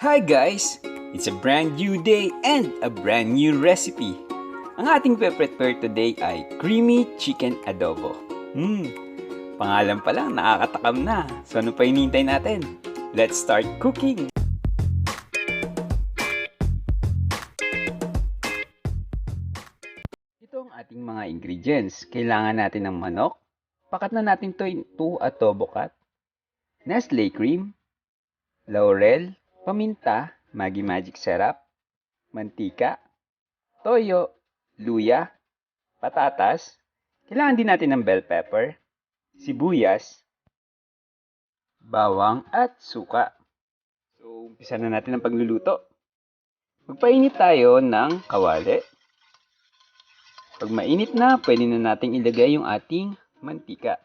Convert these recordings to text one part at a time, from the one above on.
Hi guys! It's a brand new day and a brand new recipe. Ang ating pe-prepare today ay creamy chicken adobo. Pangalan pa lang nakakatakam na. So ano pa hinihintay natin? Let's start cooking! Ito ang ating mga ingredients. Kailangan natin ng manok. Pakat na natin to in 2 Adobo Cut, Nestlè Cream, Laurel, Paminta, Maggi Magic Sarap, Mantika, Toyo, Luya, Patatas. Kailangan din natin ng Bellpepper, Sibuyas, Bawang at Suka. So, umpisa na natin ang pagluluto. Magpainit tayo ng kawali. Pag mainit na, pwede na nating ilagay yung ating mantika.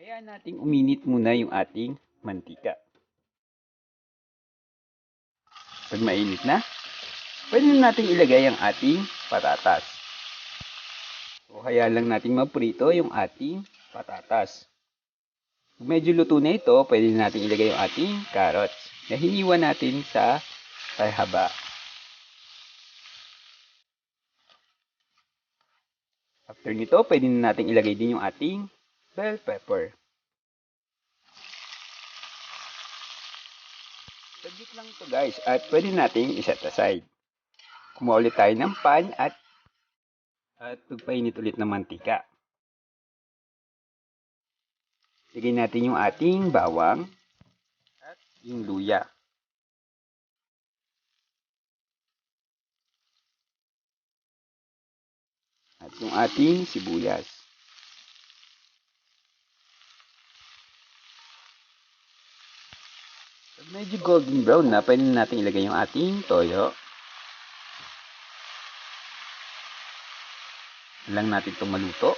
Hayaan nating uminit muna yung ating mantika. Pag mainit na, pwede na nating ilagay ang ating patatas. So, hayaan lang nating maprito yung ating patatas. Kung medyo luto na ito, pwede na natin ilagay yung ating carrots na hiniwa natin sa haba. After nito, pwede na natin ilagay din yung ating bell pepper. Saglit lang ito guys at pwede natin iset aside. Kumuha ulit tayo ng pan at magpainit ulit ng mantika. Lagay natin yung ating bawang at yung luya. At yung ating sibuyas. Pag medyo golden brown na, pwede na natin ilagay yung ating toyo. Lang natin itong maluto.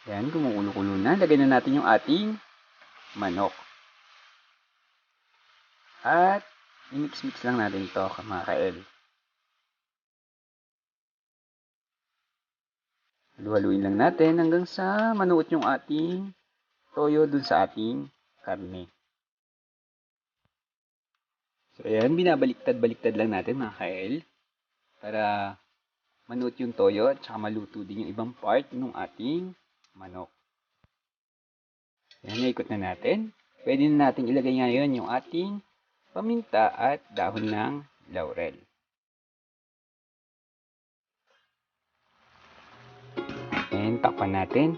Yan, kumukulo-kulo na. Lagay na natin yung ating manok. At i-mix-mix lang natin ito, mga kael. Halu-haluin lang natin hanggang sa manuot yung ating toyo dun sa ating karne. So, ayan, binabaliktad-baliktad lang natin, mga kael. Para manuot yung toyo at saka maluto din yung ibang part ng ating manok. Yan, naikot na natin. Pwede na natin ilagay ngayon yung ating paminta at dahon ng laurel. And takpan natin.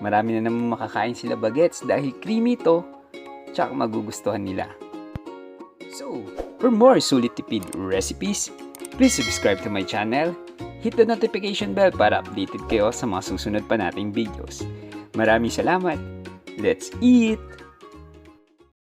Marami na naman makakain sila bagets dahil creamy to, tsaka magugustuhan nila. So, for more sulit tipid recipes, please subscribe to my channel, hit the notification bell para updated kayo sa mga susunod pa nating videos. Maraming salamat! Let's eat!